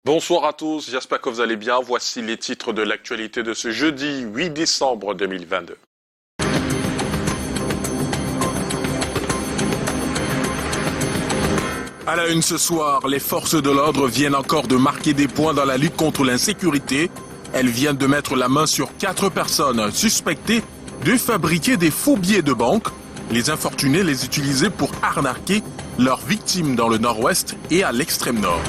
Bonsoir à tous, j'espère que vous allez bien. Voici les titres de l'actualité de ce jeudi 8 décembre 2022. À la une ce soir, les forces de l'ordre viennent encore de marquer des points dans la lutte contre l'insécurité. Elles viennent de mettre la main sur 4 personnes suspectées de fabriquer des faux billets de banque. Les infortunés les utilisaient pour arnaquer leurs victimes dans le nord-ouest et à l'extrême nord.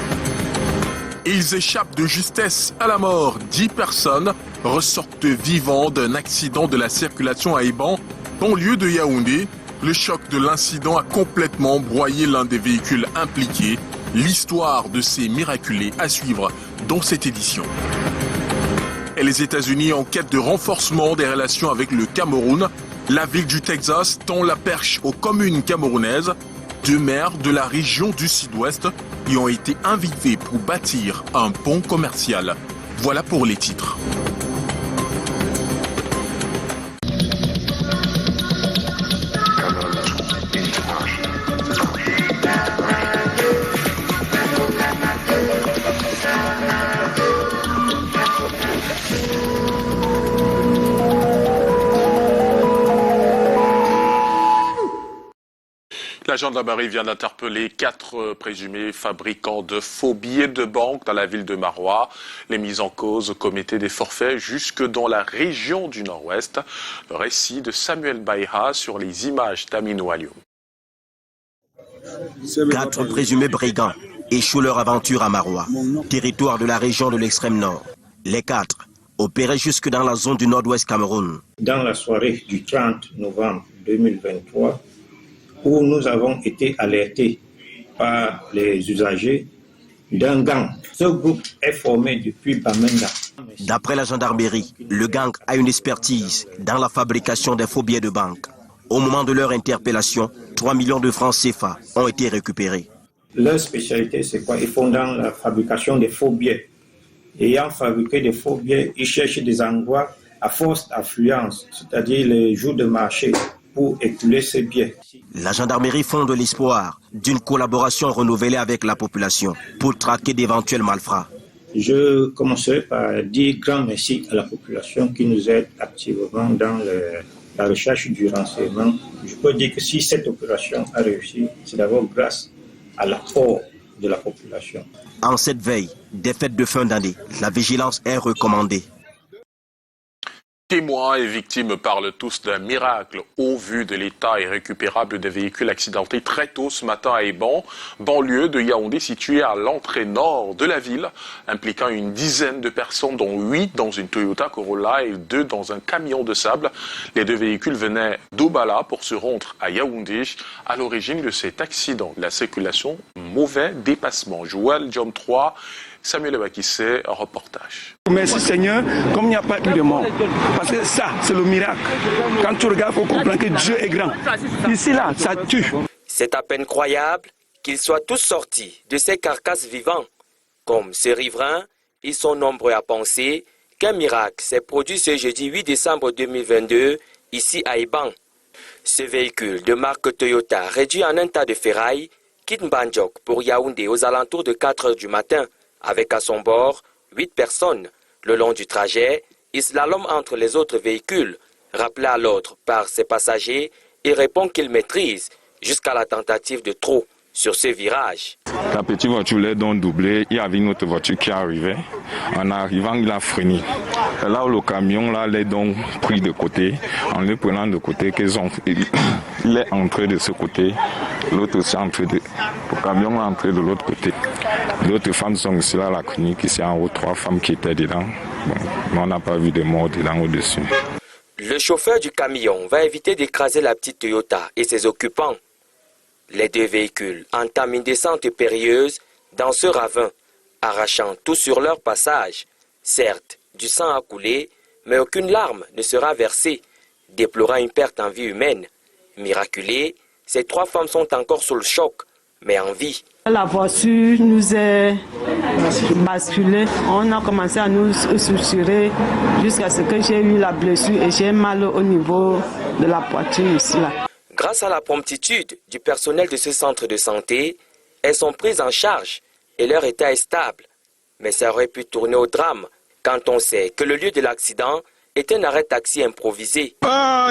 Ils échappent de justesse à la mort. 10 personnes ressortent vivants d'un accident de la circulation à Eban, banlieue de Yaoundé. Le choc de l'incident a complètement broyé l'un des véhicules impliqués. L'histoire de ces miraculés à suivre dans cette édition. Et les États-Unis en quête de renforcement des relations avec le Cameroun. La ville du Texas tend la perche aux communes camerounaises. 2 maires de la région du Sud-Ouest y ont été invités pour bâtir un pont commercial. Voilà pour les titres. La gendarmerie vient d'interpeller 4 présumés fabricants de faux billets de banque dans la ville de Maroua. Les mises en cause commettaient des forfaits jusque dans la région du Nord-Ouest. Le récit de Samuel Baïha sur les images d'Amino Alioum. 4 présumés brigands échouent leur aventure à Maroua, territoire de la région de l'extrême nord. Les 4 opéraient jusque dans la zone du nord-ouest Cameroun. Dans la soirée du 30 novembre 2023, où nous avons été alertés par les usagers d'un gang. Ce groupe est formé depuis Bamenda. D'après la gendarmerie, le gang a une expertise dans la fabrication des faux billets de banque. Au moment de leur interpellation, 3 millions de francs CFA ont été récupérés. Leur spécialité, c'est quoi? Ils font dans la fabrication des faux billets. Ayant fabriqué des faux billets, ils cherchent des endroits à forte affluence, c'est-à-dire les jours de marché, pour écouler ces billets. La gendarmerie fonde l'espoir d'une collaboration renouvelée avec la population pour traquer d'éventuels malfrats. Je commencerai par dire grand merci à la population qui nous aide activement dans la recherche du renseignement. Je peux dire que si cette opération a réussi, c'est d'abord grâce à l'apport de la population. En cette veille des fêtes de fin d'année, la vigilance est recommandée. Témoins et victimes parlent tous d'un miracle au vu de l'état irrécupérable des véhicules accidentés très tôt ce matin à Eban, banlieue de Yaoundé située à l'entrée nord de la ville, impliquant une dizaine de personnes, dont 8 dans une Toyota Corolla et 2 dans un camion de sable. Les 2 véhicules venaient d'Obala pour se rendre à Yaoundé. À l'origine de cet accident, la circulation, mauvais dépassement. Joël Diom 3, Samuel Bakissé, reportage. Merci Seigneur, comme il n'y a pas eu de mort. Parce que ça, c'est le miracle. Quand tu regardes, il faut comprendre que Dieu est grand. Ici, là, ça tue. C'est à peine croyable qu'ils soient tous sortis de ces carcasses vivantes. Comme ces riverains, ils sont nombreux à penser qu'un miracle s'est produit ce jeudi 8 décembre 2022, ici à Eban. Ce véhicule de marque Toyota, réduit en un tas de ferraille, quitte Mbandjok pour Yaoundé aux alentours de 4 h du matin, avec à son bord 8 personnes. Le long du trajet, il slalome entre les autres véhicules, rappelé à l'ordre par ses passagers, et répond qu'il maîtrise jusqu'à la tentative de trop sur ce virage. La petite voiture l'a donc doublé, il y avait une autre voiture qui arrivait. En arrivant, il a freiné. Et là où le camion l'a donc pris de côté, en le prenant de côté, il est entré de ce côté, l'autre aussi entré le camion est entré de l'autre côté. D'autres femmes sont ici là à la clinique, ici en haut, 3 femmes qui étaient dedans. Bon, mais on n'a pas vu de morts dedans au-dessus. Le chauffeur du camion va éviter d'écraser la petite Toyota et ses occupants. Les 2 véhicules entament une descente périlleuse dans ce ravin, arrachant tout sur leur passage. Certes, du sang a coulé, mais aucune larme ne sera versée, déplorant une perte en vie humaine. Miraculées, ces 3 femmes sont encore sous le choc, mais en vie. La voiture nous est basculée. On a commencé à nous susurrer jusqu'à ce que j'ai eu la blessure et j'ai mal au niveau de la poitrine ici. Là. Grâce à la promptitude du personnel de ce centre de santé, elles sont prises en charge et leur état est stable. Mais ça aurait pu tourner au drame quand on sait que le lieu de l'accident est un arrêt taxi improvisé. Là,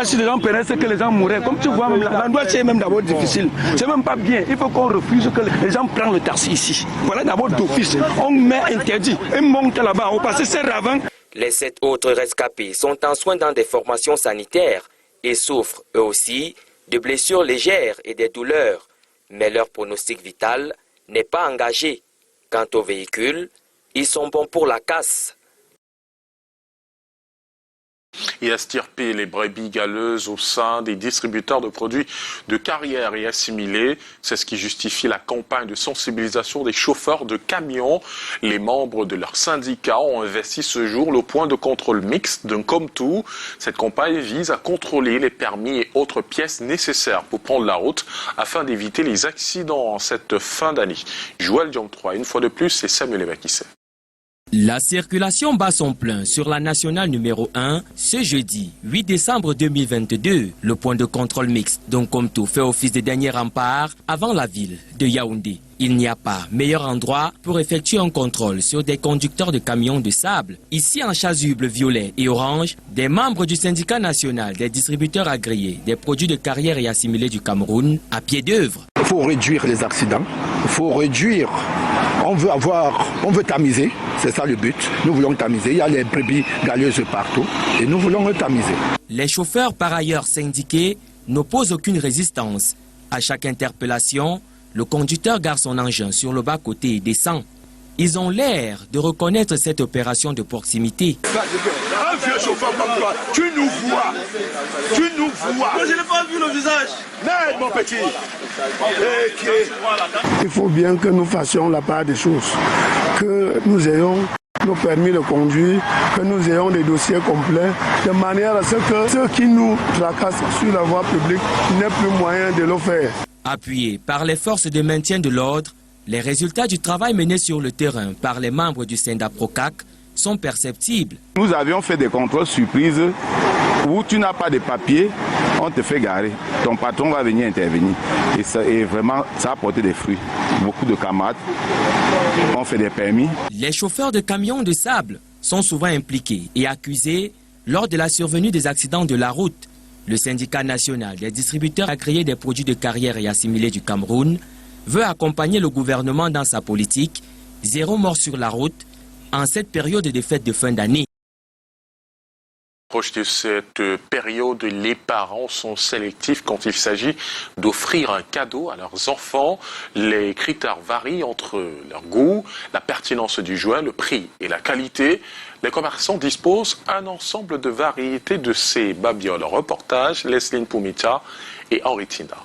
si les gens prenaient, c'est que les gens mouraient. Comme tu vois, l'endroit c'est même d'abord difficile. C'est même pas bien. Il faut qu'on refuse que les gens prennent le taxi ici. Voilà d'abord d'office. On met interdit. Et monte là-bas. On passe ces ravins. Les 7 autres rescapés sont en soins dans des formations sanitaires et souffrent eux aussi de blessures légères et des douleurs. Mais leur pronostic vital n'est pas engagé. Quant aux véhicules, ils sont bons pour la casse. Et extirper les brebis galeuses au sein des distributeurs de produits de carrière et assimilés. C'est ce qui justifie la campagne de sensibilisation des chauffeurs de camions. Les membres de leur syndicat ont investi ce jour le point de contrôle mixte d'un comme-tout. Cette campagne vise à contrôler les permis et autres pièces nécessaires pour prendre la route afin d'éviter les accidents en cette fin d'année. Joël Diom 3, une fois de plus, c'est Samuel Evakissé. La circulation bat son plein sur la nationale numéro 1 ce jeudi 8 décembre 2022. Le point de contrôle mixte d'Nkomtou fait office de dernier rempart avant la ville de Yaoundé. Il n'y a pas meilleur endroit pour effectuer un contrôle sur des conducteurs de camions de sable. Ici en chasuble violet et orange, des membres du syndicat national des distributeurs agréés des produits de carrière et assimilés du Cameroun à pied d'œuvre. Il faut réduire les accidents, il faut réduire, on veut tamiser, c'est ça le but. Nous voulons tamiser, il y a les brebis galeuses partout et nous voulons tamiser. Les chauffeurs par ailleurs syndiqués n'opposent aucune résistance. À chaque interpellation, le conducteur garde son engin sur le bas-côté et descend. Ils ont l'air de reconnaître cette opération de proximité. Un vieux chauffeur comme toi, tu nous vois. Moi, je n'ai pas vu le visage. Mais mon petit. Il faut bien que nous fassions la part des choses. Que nous ayons nos permis de conduire, que nous ayons des dossiers complets, de manière à ce que ceux qui nous tracassent sur la voie publique n'aient plus moyen de le faire. Appuyés par les forces de maintien de l'ordre, les résultats du travail mené sur le terrain par les membres du Syndaprocac sont perceptibles. Nous avions fait des contrôles surprises où tu n'as pas de papier, on te fait garer. Ton patron va venir intervenir. Et vraiment, ça a porté des fruits. Beaucoup de camarades ont fait des permis. Les chauffeurs de camions de sable sont souvent impliqués et accusés lors de la survenue des accidents de la route. Le syndicat national des distributeurs agréés des produits de carrière et assimilés du Cameroun veut accompagner le gouvernement dans sa politique zéro mort sur la route en cette période de fête de fin d'année. Proche de cette période, les parents sont sélectifs quand il s'agit d'offrir un cadeau à leurs enfants. Les critères varient entre leur goût, la pertinence du jouet, le prix et la qualité. Les commerçants disposent d'un ensemble de variétés de ces babioles. Reportage, Leslie Poumita et Henri Tinda.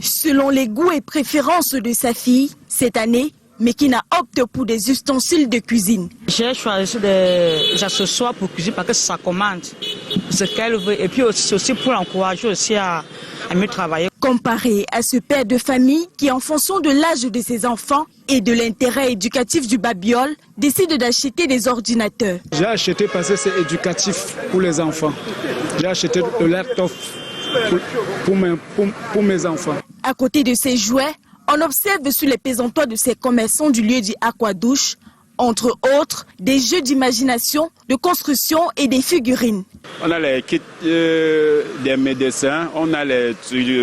Selon les goûts et préférences de sa fille, cette année, Mekina opte pour des ustensiles de cuisine. J'ai choisi des accessoires pour cuisiner parce que ça commande ce qu'elle veut et puis aussi pour l'encourager aussi à mieux travailler. Comparé à ce père de famille qui, en fonction de l'âge de ses enfants et de l'intérêt éducatif du babiole, décide d'acheter des ordinateurs. J'ai acheté parce que c'est éducatif pour les enfants. J'ai acheté le laptop pour mes enfants. À côté de ces jouets, on observe sur les présentoirs de ces commerçants du lieu du Aquadouche, entre autres, des jeux d'imagination, de construction et des figurines. On a les kits des médecins, on a les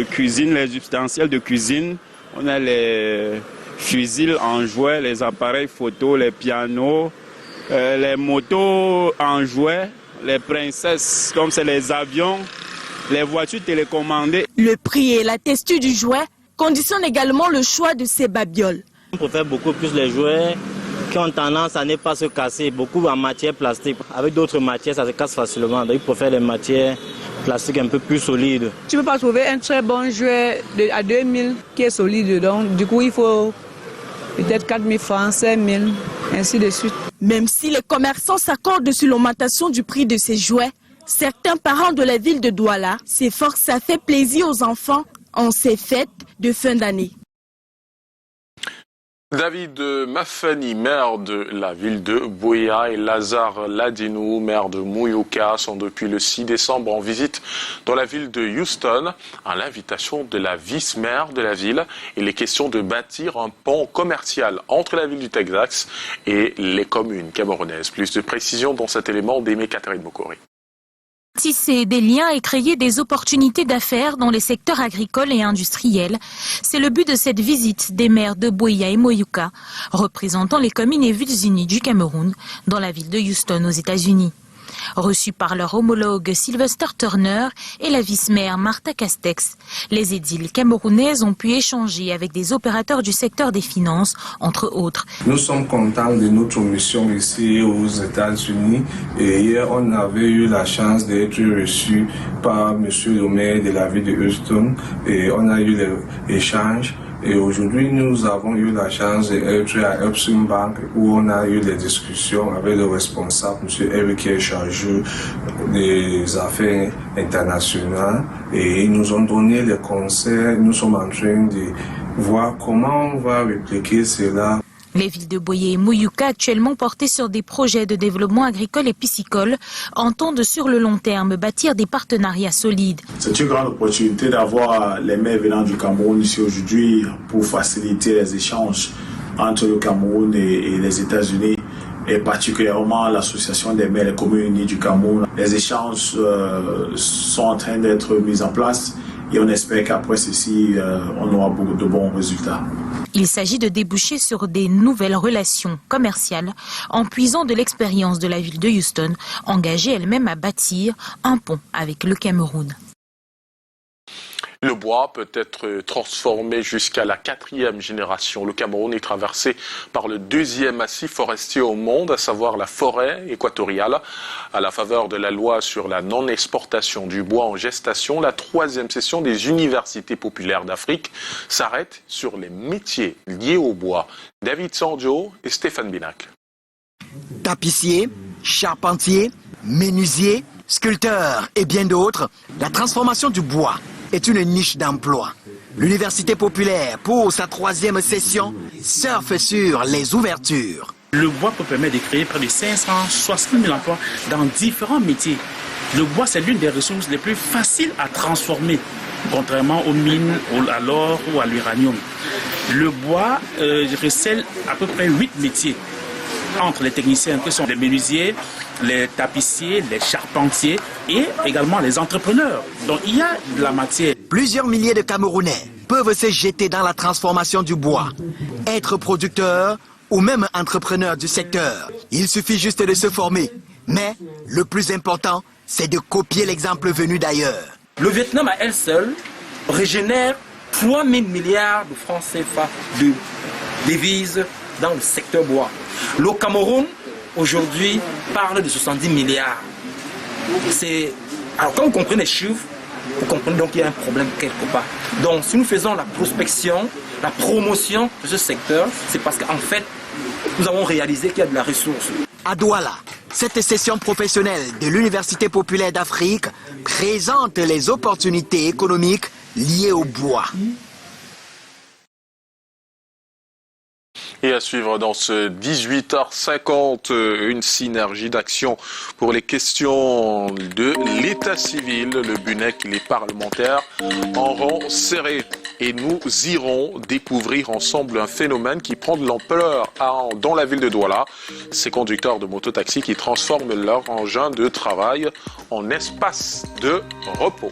cuisines, les ustensiles de cuisine, on a les fusils en jouets, les appareils photo, les pianos, les motos en jouets, les princesses, comme c'est les avions, les voitures télécommandées. Le prix et la texture du jouet conditionnent également le choix de ces babioles. On préfère beaucoup plus les jouets qui ont tendance à ne pas se casser, beaucoup en matière plastique. Avec d'autres matières, ça se casse facilement. Donc, ils préfèrent les matières plastiques un peu plus solides. Tu ne peux pas trouver un très bon jouet à 2000 qui est solide. Donc, du coup, il faut peut-être 4000 francs, 5000, ainsi de suite. Même si les commerçants s'accordent sur l'augmentation du prix de ces jouets, certains parents de la ville de Douala s'efforcent à faire plaisir aux enfants en ces fêtes de fin d'année. David Mafani, maire de la ville de Buea, et Lazare Ladinou, maire de Mouyouka, sont depuis le 6 décembre en visite dans la ville de Houston, à l'invitation de la vice-maire de la ville. Il est question de bâtir un pont commercial entre la ville du Texas et les communes camerounaises. Plus de précisions dans cet élément d'Aimé Catherine Mokori. Tisser des liens et créer des opportunités d'affaires dans les secteurs agricoles et industriels. C'est le but de cette visite des maires de Buea et Moyuka, représentant les communes et villes unies du Cameroun, dans la ville de Houston aux États-Unis. Reçus par leur homologue Sylvester Turner et la vice-maire Martha Castex, les édiles camerounaises ont pu échanger avec des opérateurs du secteur des finances, entre autres. Nous sommes contents de notre mission ici aux États-Unis. Et hier, on avait eu la chance d'être reçus par monsieur le maire de la ville de Houston et on a eu l'échange. Et aujourd'hui, nous avons eu la chance d'être à Upstream Bank où on a eu des discussions avec le responsable, M. Eric, qui est chargé des affaires internationales. Et ils nous ont donné des conseils. Nous sommes en train de voir comment on va répliquer cela. Les villes de Buea et Moyuka, actuellement portées sur des projets de développement agricole et piscicole, entendent sur le long terme bâtir des partenariats solides. C'est une grande opportunité d'avoir les maires venant du Cameroun ici aujourd'hui pour faciliter les échanges entre le Cameroun et les États-Unis, et particulièrement l'association des maires et communes unies du Cameroun. Les échanges sont en train d'être mis en place et on espère qu'après ceci, on aura beaucoup de bons résultats. Il s'agit de déboucher sur des nouvelles relations commerciales en puisant de l'expérience de la ville de Houston, engagée elle-même à bâtir un pont avec le Cameroun. Le bois peut être transformé jusqu'à la 4e génération. Le Cameroun est traversé par le 2e massif forestier au monde, à savoir la forêt équatoriale. À la faveur de la loi sur la non-exportation du bois en gestation, la 3e session des universités populaires d'Afrique s'arrête sur les métiers liés au bois. David Sandjo et Stéphane Binac. Tapissier, charpentier, menuisier, sculpteur et bien d'autres, la transformation du bois est une niche d'emploi. L'Université populaire, pour sa 3e session, surfe sur les ouvertures. Le bois peut permettre de créer près de 560 000 emplois dans différents métiers. Le bois, c'est l'une des ressources les plus faciles à transformer, contrairement aux mines, à l'or ou à l'uranium. Le bois recèle à peu près 8 métiers entre les techniciens que sont les menuisiers, les tapissiers, les charpentiers et également les entrepreneurs. Donc il y a de la matière. Plusieurs milliers de Camerounais peuvent se jeter dans la transformation du bois, être producteurs ou même entrepreneurs du secteur. Il suffit juste de se former. Mais le plus important, c'est de copier l'exemple venu d'ailleurs. Le Vietnam à elle seule régénère 3 000 milliards de francs CFA de devises dans le secteur bois. Le Cameroun, aujourd'hui, parle de 70 milliards. Alors quand vous comprenez les chiffres, vous comprenez donc qu'il y a un problème quelque part. Donc si nous faisons la prospection, la promotion de ce secteur, c'est parce qu'en fait, nous avons réalisé qu'il y a de la ressource. À Douala, cette session professionnelle de l'Université populaire d'Afrique présente les opportunités économiques liées au bois. Et à suivre dans ce 18h50, une synergie d'action pour les questions de l'état civil. Le BUNEC, les parlementaires en rang serré. Et nous irons découvrir ensemble un phénomène qui prend de l'ampleur dans la ville de Douala. Ces conducteurs de mototaxi qui transforment leur engin de travail en espace de repos.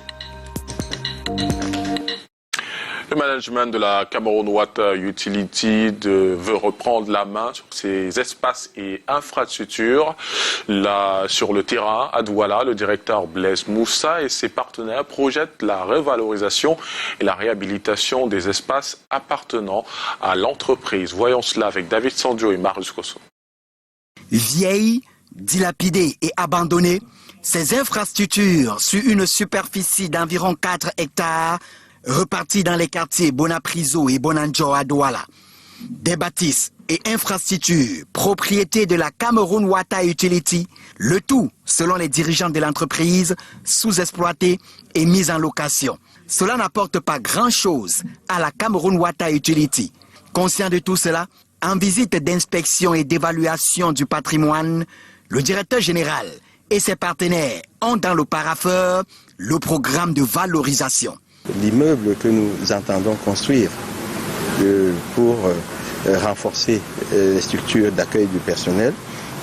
Le management de la Cameroun Water Utility veut reprendre la main sur ces espaces et infrastructures. Là, sur le terrain, à Douala, le directeur Blaise Moussa et ses partenaires projettent la revalorisation et la réhabilitation des espaces appartenant à l'entreprise. Voyons cela avec David Sandjo et Marius Kosso. Vieilles, dilapidées et abandonnées, ces infrastructures sur une superficie d'environ 4 hectares repartis dans les quartiers Bonapriso et Bonanjo à Douala. Des bâtisses et infrastructures, propriété de la Cameroun Water Utility, le tout, selon les dirigeants de l'entreprise, sous-exploité et mis en location. Cela n'apporte pas grand-chose à la Cameroun Water Utility. Conscient de tout cela, En visite d'inspection et d'évaluation du patrimoine, le directeur général et ses partenaires ont dans le parapheur le programme de valorisation. L'immeuble que nous entendons construire pour renforcer les structures d'accueil du personnel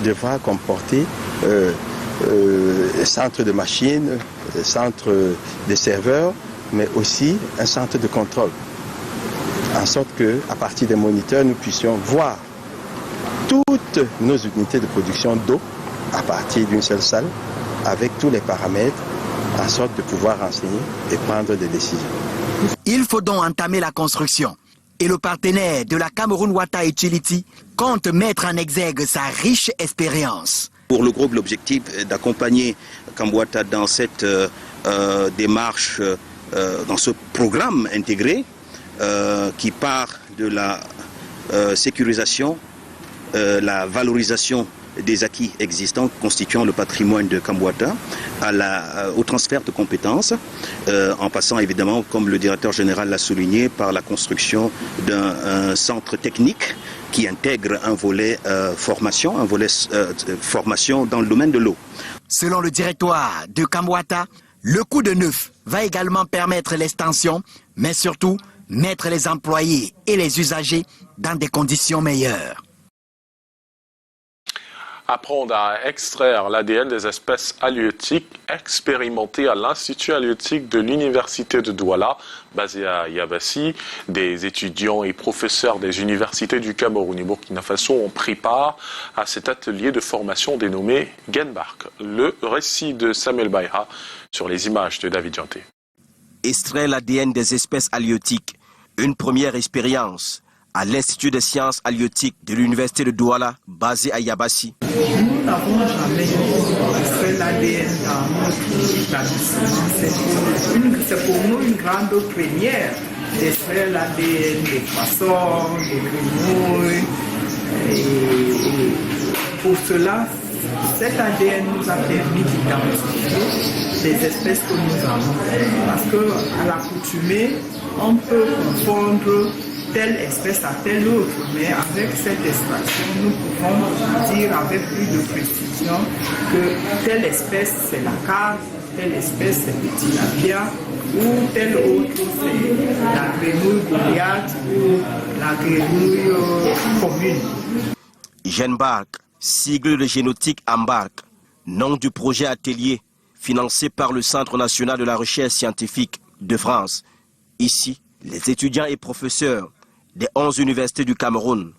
devra comporter centre de machines, centre de serveurs, mais aussi un centre de contrôle. En sorte qu'à partir des moniteurs, nous puissions voir toutes nos unités de production d'eau à partir d'une seule salle, avec tous les paramètres, en sorte de pouvoir renseigner et prendre des décisions. Il faut donc entamer la construction. Et le partenaire de la Cameroun Water Utility compte mettre en exergue sa riche expérience. Pour le groupe, l'objectif est d'accompagner Camboata dans cette démarche, dans ce programme intégré qui part de la sécurisation, la valorisation des acquis existants constituant le patrimoine de Camboata, au transfert de compétences, en passant évidemment, comme le directeur général l'a souligné, par la construction d'un centre technique qui intègre un volet formation dans le domaine de l'eau. Selon le directoire de Camboata, le coup de neuf va également permettre l'extension, mais surtout mettre les employés et les usagers dans des conditions meilleures. Apprendre à extraire l'ADN des espèces halieutiques expérimentées à l'Institut halieutique de l'Université de Douala, basé à Yabassi. Des étudiants et professeurs des universités du Cameroun et Burkina Faso ont pris part à cet atelier de formation dénommé Genbark. Le récit de Samuel Bayha sur les images de David Janté. Extraire l'ADN des espèces halieutiques, une première expérience à l'Institut des sciences halieutiques de l'Université de Douala, basé à Yabassi. Nous n'avons jamais extrait l'ADN dans notre établissement. C'est pour nous une grande première d'extraire l'ADN des poissons, des grenouilles. Et pour cela, cet ADN nous a permis d'identifier les espèces que nous avons. Parce qu'à l'accoutumée, on peut confondre telle espèce à telle autre, mais avec cette extraction, nous pouvons dire avec plus de précision que telle espèce c'est la carpe, telle espèce c'est le tilapia, ou telle autre c'est la grenouille Goliath ou la grenouille commune. Genbark, sigle de génotique Embark, nom du projet atelier financé par le Centre national de la recherche scientifique de France. Ici, les étudiants et professeurs des 11 universités du Cameroun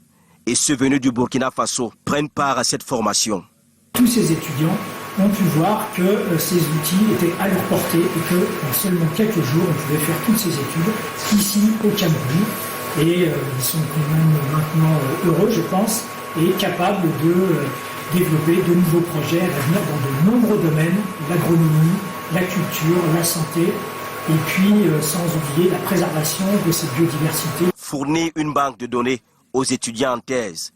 et ceux venus du Burkina Faso prennent part à cette formation. Tous ces étudiants ont pu voir que ces outils étaient à leur portée et que en seulement quelques jours, on pouvait faire toutes ces études ici au Cameroun. Et ils sont quand même maintenant heureux, je pense, et capables de développer de nouveaux projets à l'avenir dans de nombreux domaines, l'agronomie, la culture, la santé, et puis sans oublier la préservation de cette biodiversité. Fournir une banque de données aux étudiants en thèse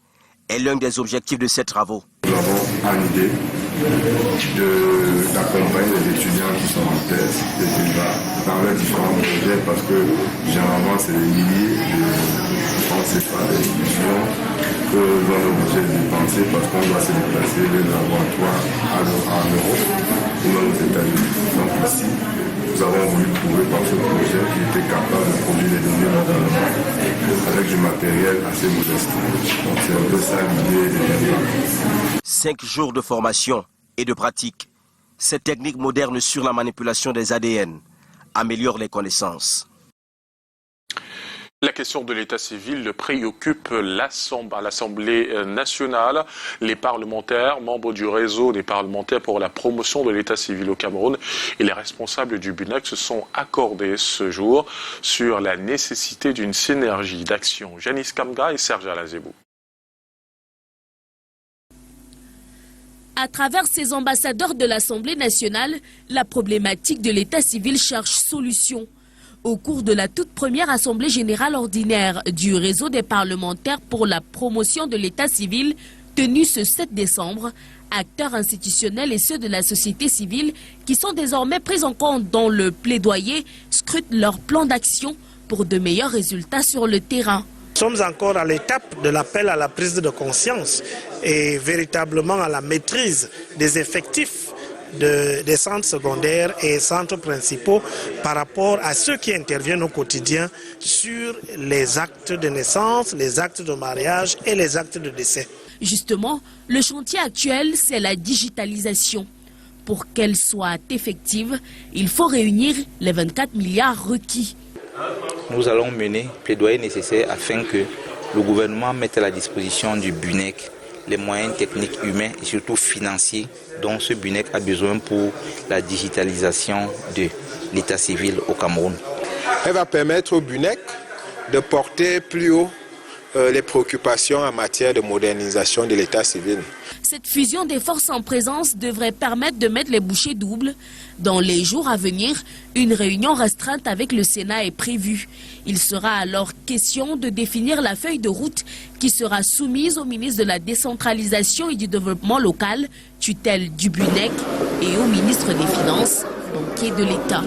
est l'un des objectifs de ces travaux. Nous avons une idée d'accompagner les étudiants qui sont en thèse dans les différents projets parce que généralement c'est des milliers de francs CFA d'étudiants que nous sommes obligés de dépenser parce qu'on doit se déplacer les laboratoires en Europe ou même aux États-Unis. Donc ici, nous avons voulu trouver par ce projet qui était capable de produire des données localement avec du matériel assez modeste. Donc c'est un peu ça l'idée de Genbark. 5 jours de formation et de pratique. Cette technique moderne sur la manipulation des ADN améliore les connaissances. La question de l'état civil préoccupe à l'Assemblée nationale. Les parlementaires, membres du réseau des parlementaires pour la promotion de l'état civil au Cameroun et les responsables du BUNAC se sont accordés ce jour sur la nécessité d'une synergie d'action. Janice Kamga et Serge Alazebou. À travers ces ambassadeurs de l'Assemblée nationale, la problématique de l'état civil cherche solution. Au cours de la toute première Assemblée générale ordinaire du réseau des parlementaires pour la promotion de l'état civil, tenue ce 7 décembre, acteurs institutionnels et ceux de la société civile qui sont désormais pris en compte dans le plaidoyer scrutent leur plan d'action pour de meilleurs résultats sur le terrain. sommes encore à l'étape de l'appel à la prise de conscience et véritablement à la maîtrise des effectifs des centres secondaires et centres principaux par rapport à ceux qui interviennent au quotidien sur les actes de naissance, les actes de mariage et les actes de décès. Justement, le chantier actuel, c'est la digitalisation. Pour qu'elle soit effective, il faut réunir les 24 milliards requis. Nous allons mener plaidoyer nécessaire afin que le gouvernement mette à la disposition du BUNEC les moyens techniques, humains et surtout financiers dont ce BUNEC a besoin pour la digitalisation de l'état civil au Cameroun. Elle va permettre au BUNEC de porter plus haut les préoccupations en matière de modernisation de l'état civil. Cette fusion des forces en présence devrait permettre de mettre les bouchées doubles. Dans les jours à venir, une réunion restreinte avec le Sénat est prévue. Il sera alors question de définir la feuille de route qui sera soumise au ministre de la Décentralisation et du Développement local, tutelle du BUNEC, et au ministre des Finances, banquier de l'État.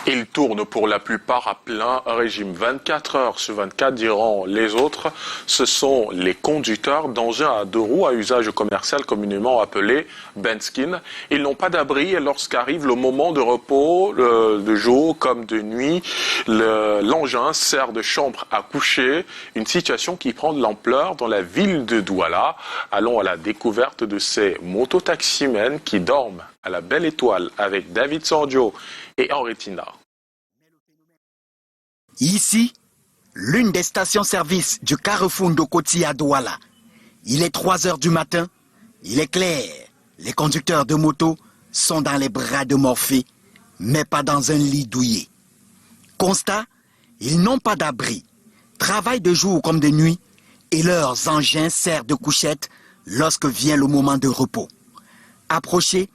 Ils tournent pour la plupart à plein régime. 24 heures sur 24 diront les autres. Ce sont les conducteurs d'engins à deux roues à usage commercial communément appelés benskin. Ils n'ont pas d'abri et lorsqu'arrive le moment de repos, de jour comme de nuit, l'engin sert de chambre à coucher. Une situation qui prend de l'ampleur dans la ville de Douala. Allons à la découverte de ces mototaximens qui dorment à la Belle Étoile avec David Sordio et Henri Tina. Ici, l'une des stations-service du Carrefour Ndokoti à Douala. Il est 3 heures du matin, il est clair, les conducteurs de moto sont dans les bras de Morphée, mais pas dans un lit douillet. Constat, ils n'ont pas d'abri, travaillent de jour comme de nuit, et leurs engins servent de couchette lorsque vient le moment de repos. Approchés,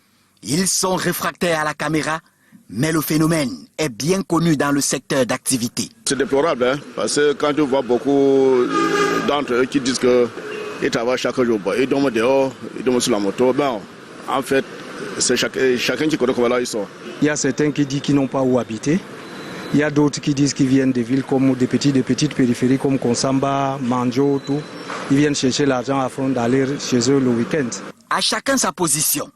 ils sont réfractaires à la caméra, mais le phénomène est bien connu dans le secteur d'activité. C'est déplorable, hein, parce que quand je vois beaucoup d'entre eux qui disent qu'ils travaillent chaque jour, ils dorment dehors, ils dorment sur la moto, ben, en fait, c'est chacun qui connaît comment là ils sont. Il y a certains qui disent qu'ils n'ont pas où habiter. Il y a d'autres qui disent qu'ils viennent des villes comme des petites périphéries comme Konsamba, Manjo, tout. Ils viennent chercher l'argent afin d'aller chez eux le week-end. À chacun sa position.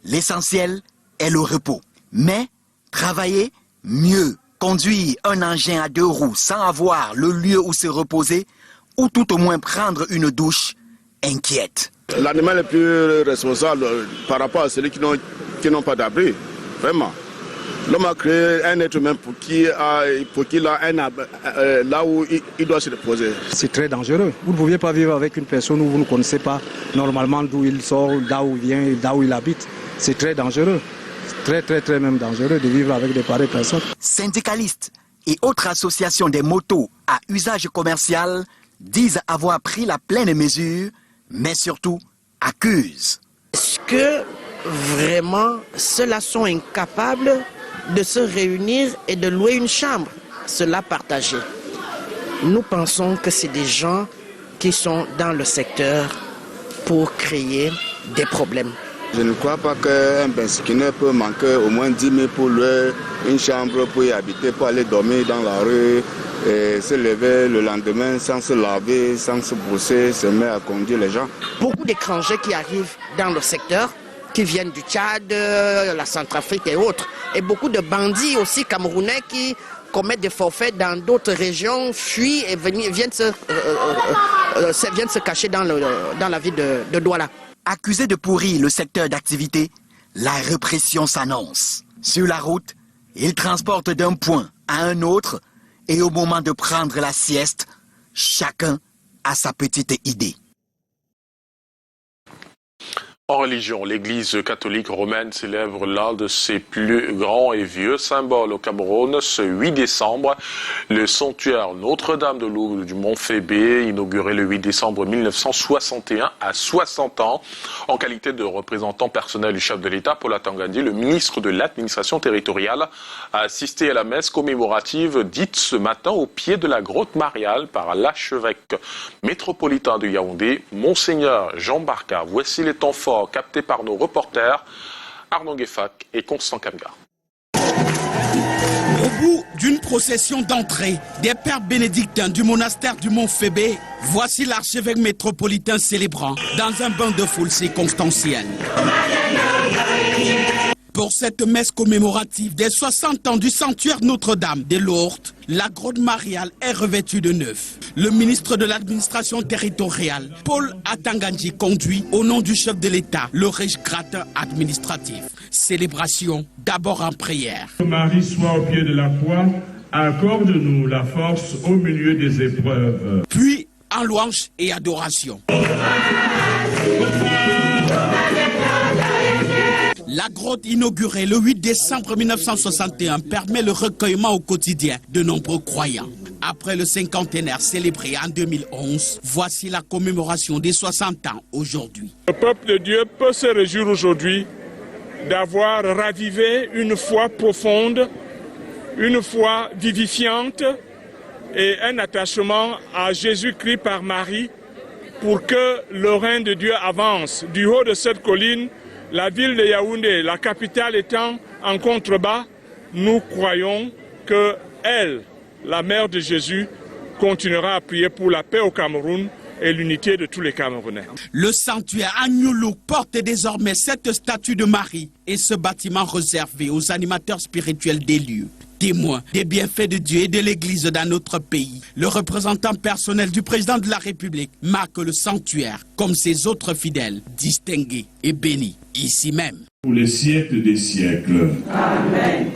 L'essentiel est le repos. Mais travailler mieux, conduire un engin à 2 roues sans avoir le lieu où se reposer ou tout au moins prendre une douche inquiète. L'animal est plus responsable par rapport à celui qui n'ont pas d'abri. Vraiment. L'homme a créé un être humain pour qu'il a là où il doit se reposer. C'est très dangereux. Vous ne pouvez pas vivre avec une personne où vous ne connaissez pas normalement d'où il sort, d'où il vient, d'où il habite. C'est très dangereux. Très même dangereux de vivre avec des pareilles personnes. Syndicalistes et autres associations des motos à usage commercial disent avoir pris la pleine mesure, mais surtout accusent. Est-ce que vraiment ceux-là sont incapables de se réunir et de louer une chambre, cela partagé? Nous pensons que c'est des gens qui sont dans le secteur pour créer des problèmes. Je ne crois pas qu'un benskiner peut manquer au moins 10 000 pour louer une chambre, pour y habiter, pour aller dormir dans la rue, et se lever le lendemain sans se laver, sans se brosser, se mettre à conduire les gens. Beaucoup d'étrangers qui arrivent dans le secteur, qui viennent du Tchad, la Centrafrique et autres, et beaucoup de bandits aussi camerounais qui commettent des forfaits dans d'autres régions, fuient et viennent se cacher dans la ville de Douala. Accusés de pourrir le secteur d'activité, la répression s'annonce. Sur la route, ils transportent d'un point à un autre et au moment de prendre la sieste, chacun a sa petite idée. En religion, l'Église catholique romaine célèbre l'un de ses plus grands et vieux symboles au Cameroun ce 8 décembre. Le sanctuaire Notre-Dame de Lourdes du Mont Fébé, inauguré le 8 décembre 1961 à 60 ans. En qualité de représentant personnel du chef de l'État, Paul Atangandi, le ministre de l'administration territoriale, a assisté à la messe commémorative dite ce matin au pied de la grotte mariale par l'archevêque métropolitain de Yaoundé, Monseigneur Jean Barca. Voici les temps forts capté par nos reporters Arnaud Gueffac et Constant Kamga. Au bout d'une procession d'entrée des pères bénédictins du monastère du Mont Phébé, voici l'archevêque métropolitain célébrant dans un bain de foule circonstanciel. Pour cette messe commémorative des 60 ans du sanctuaire Notre-Dame de Lourdes, la grotte mariale est revêtue de neuf. Le ministre de l'administration territoriale, Paul Atanganji, conduit au nom du chef de l'État le riche-gratin administratif. Célébration d'abord en prière. Que Marie soit au pied de la croix, accorde-nous la force au milieu des épreuves. Puis en louange et adoration. La grotte inaugurée le 8 décembre 1961 permet le recueillement au quotidien de nombreux croyants. Après le cinquantenaire célébré en 2011, voici la commémoration des 60 ans aujourd'hui. Le peuple de Dieu peut se réjouir aujourd'hui d'avoir ravivé une foi profonde, une foi vivifiante et un attachement à Jésus-Christ par Marie pour que le règne de Dieu avance. Du haut de cette colline, la ville de Yaoundé, la capitale étant en contrebas, nous croyons que elle, la mère de Jésus, continuera à prier pour la paix au Cameroun et l'unité de tous les Camerounais. Le sanctuaire Agnoulou porte désormais cette statue de Marie et ce bâtiment réservé aux animateurs spirituels des lieux. Témoin des bienfaits de Dieu et de l'Église dans notre pays, le représentant personnel du président de la République marque le sanctuaire comme ses autres fidèles, distingués et bénis, ici même. Pour les siècles des siècles. Amen.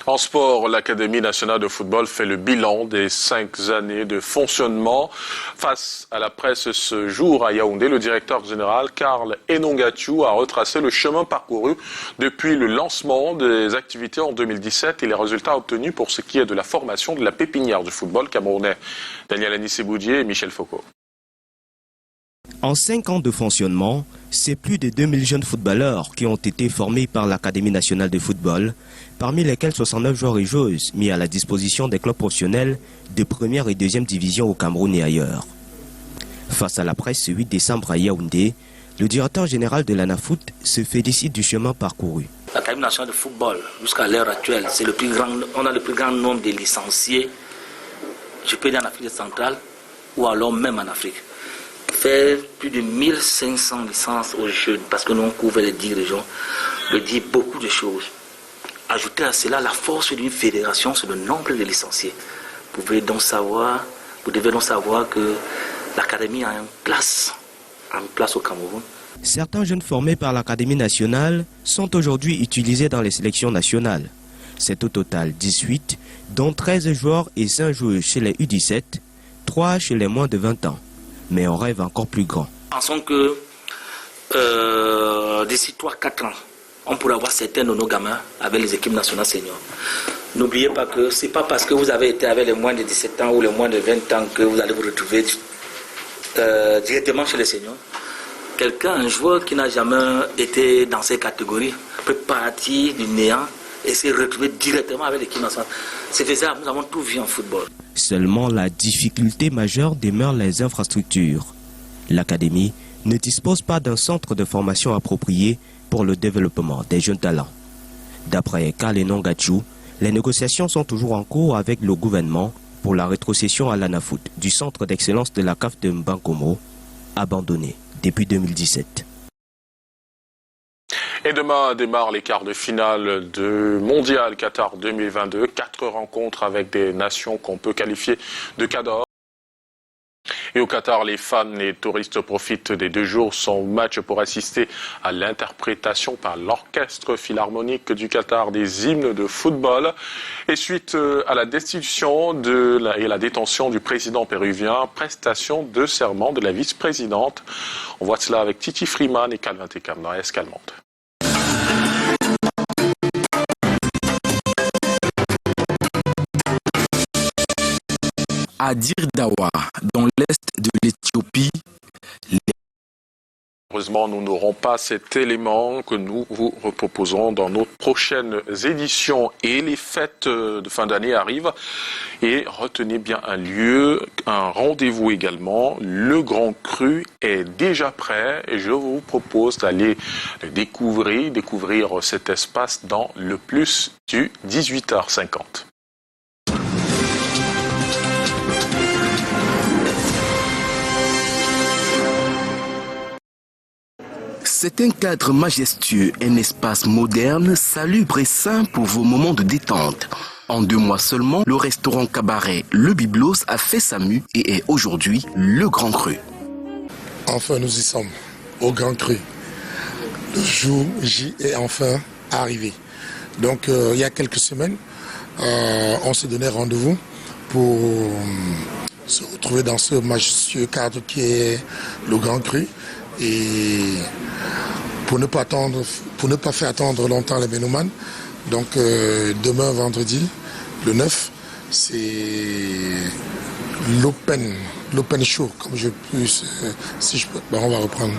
En sport, l'Académie nationale de football fait le bilan des 5 années de fonctionnement. Face à la presse ce jour à Yaoundé, le directeur général Karl Enongachu a retracé le chemin parcouru depuis le lancement des activités en 2017 et les résultats obtenus pour ce qui est de la formation de la pépinière du football camerounais. Daniel Anissé-Boudier et Michel Foucault. En 5 ans de fonctionnement, c'est plus de 2000 jeunes footballeurs qui ont été formés par l'Académie nationale de football, parmi lesquels 69 joueurs et joueuses mis à la disposition des clubs professionnels de première et deuxième division au Cameroun et ailleurs. Face à la presse ce 8 décembre à Yaoundé, le directeur général de l'ANAFOOT se félicite du chemin parcouru. L'Académie nationale de football, jusqu'à l'heure actuelle, c'est on a le plus grand nombre de licenciés, je peux dire en Afrique centrale ou alors même en Afrique. Faire plus de 1500 licences aux jeunes, parce que nous on couvre les 10 régions, veut dire beaucoup de choses. Ajouter à cela la force d'une fédération sur le nombre de licenciés. Vous devez donc savoir que l'Académie a une place au Cameroun. Certains jeunes formés par l'Académie nationale sont aujourd'hui utilisés dans les sélections nationales. C'est au total 18, dont 13 joueurs et 5 joueurs chez les U17, 3 chez les moins de 20 ans. Mais on rêve encore plus grand. Pensons que d'ici 3-4 ans, on pourrait avoir certains de nos gamins avec les équipes nationales seniors. N'oubliez pas que ce n'est pas parce que vous avez été avec les moins de 17 ans ou les moins de 20 ans que vous allez vous retrouver directement chez les seniors. Un joueur qui n'a jamais été dans ces catégories peut partir du néant et se retrouver directement avec l'équipe nationale. C'est faisable, nous avons tout vu en football. Seulement la difficulté majeure demeure les infrastructures. L'Académie ne dispose pas d'un centre de formation approprié pour le développement des jeunes talents. D'après Karl Enongachu, les négociations sont toujours en cours avec le gouvernement pour la rétrocession à l'ANAFOOT du centre d'excellence de la CAF de Mbankomo, abandonné depuis 2017. Et demain démarrent les quarts de finale de Mondial Qatar 2022. 4 rencontres avec des nations qu'on peut qualifier de cadors. Et au Qatar, les fans et touristes profitent des 2 jours sans match pour assister à l'interprétation par l'orchestre philharmonique du Qatar des hymnes de football. Et suite à la destitution et la détention du président péruvien, prestation de serment de la vice-présidente. On voit cela avec Titi Freeman et Calvin Tekam dans Escalmante. À Dirdawa, dans l'est de l'Éthiopie, Malheureusement, nous n'aurons pas cet élément que nous vous proposons dans nos prochaines éditions. Et les fêtes de fin d'année arrivent. Et retenez bien un lieu, un rendez-vous également. Le Grand Cru est déjà prêt et je vous propose d'aller le découvrir cet espace dans le plus du 18h50. C'est un cadre majestueux, un espace moderne, salubre et sain pour vos moments de détente. En 2 mois seulement, le restaurant cabaret Le Biblos a fait sa mue et est aujourd'hui le Grand Cru. Enfin, nous y sommes, au Grand Cru. Le jour J est enfin arrivé. Donc, il y a quelques semaines, on s'est donné rendez-vous pour se retrouver dans ce majestueux cadre qui est le Grand Cru. Et pour ne pas faire attendre longtemps les ménomanes, donc demain vendredi, le 9, c'est l'open show, comme je peux, si je peux, on va reprendre.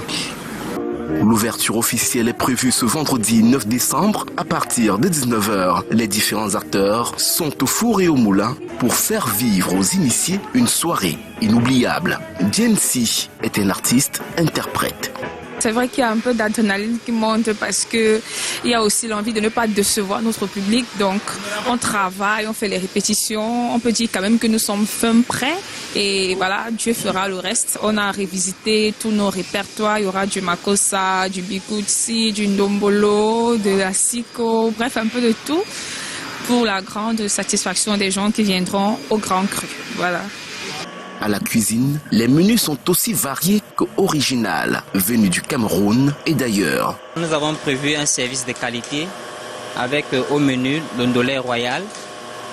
L'ouverture officielle est prévue ce vendredi 9 décembre à partir de 19h. Les différents acteurs sont au four et au moulin pour faire vivre aux initiés une soirée inoubliable. Jensi est un artiste-interprète. C'est vrai qu'il y a un peu d'adrénaline qui monte parce qu'il y a aussi l'envie de ne pas décevoir notre public. Donc on travaille, on fait les répétitions. On peut dire quand même que nous sommes fin prêts. Et voilà, Dieu fera le reste. On a revisité tous nos répertoires. Il y aura du Makossa, du Bikutsi, du Ndombolo, de la Siko, bref, un peu de tout pour la grande satisfaction des gens qui viendront au Grand Cru. Voilà. À la cuisine, les menus sont aussi variés qu'originaux, venus du Cameroun et d'ailleurs. Nous avons prévu un service de qualité avec au menu le ndolé royal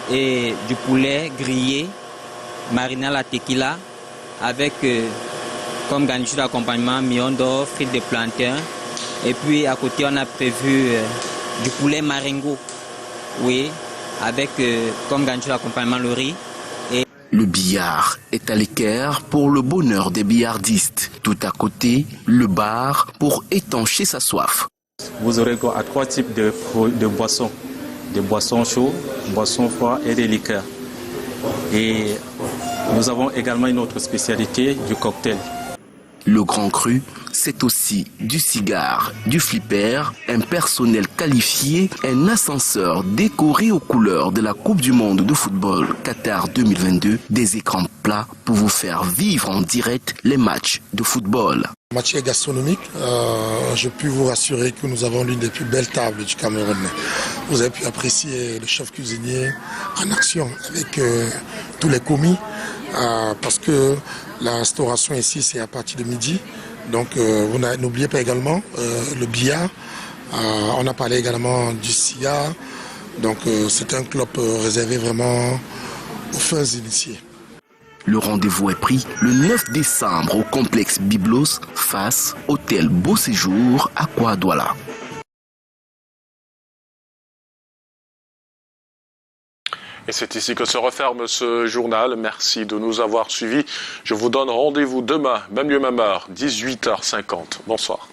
et du poulet grillé, mariné à la tequila, avec comme garniture d'accompagnement miondo, frites de plantain. Et puis à côté, on a prévu du poulet marengo, oui, avec comme garniture d'accompagnement le riz. Le billard est à l'équerre pour le bonheur des billardistes. Tout à côté, le bar pour étancher sa soif. Vous aurez à 3 types de boissons. Des boissons chaudes, boissons froides et des liqueurs. Et nous avons également une autre spécialité, du cocktail. Le Grand Cru, c'est aussi du cigare, du flipper, un personnel qualifié, un ascenseur décoré aux couleurs de la Coupe du Monde de football Qatar 2022, des écrans plats pour vous faire vivre en direct les matchs de football. En matière gastronomique, je puis vous rassurer que nous avons l'une des plus belles tables du Cameroun. Vous avez pu apprécier le chef cuisinier en action avec tous les commis, parce que la restauration ici, c'est à partir de midi. Donc, n'oubliez pas également le billard. On a parlé également du cigare. Donc, c'est un club réservé vraiment aux fins initiés. Le rendez-vous est pris le 9 décembre au complexe Biblos, face Hôtel Beau Séjour à Kouadouala. Et c'est ici que se referme ce journal. Merci de nous avoir suivis. Je vous donne rendez-vous demain, même lieu, même heure, 18h50. Bonsoir.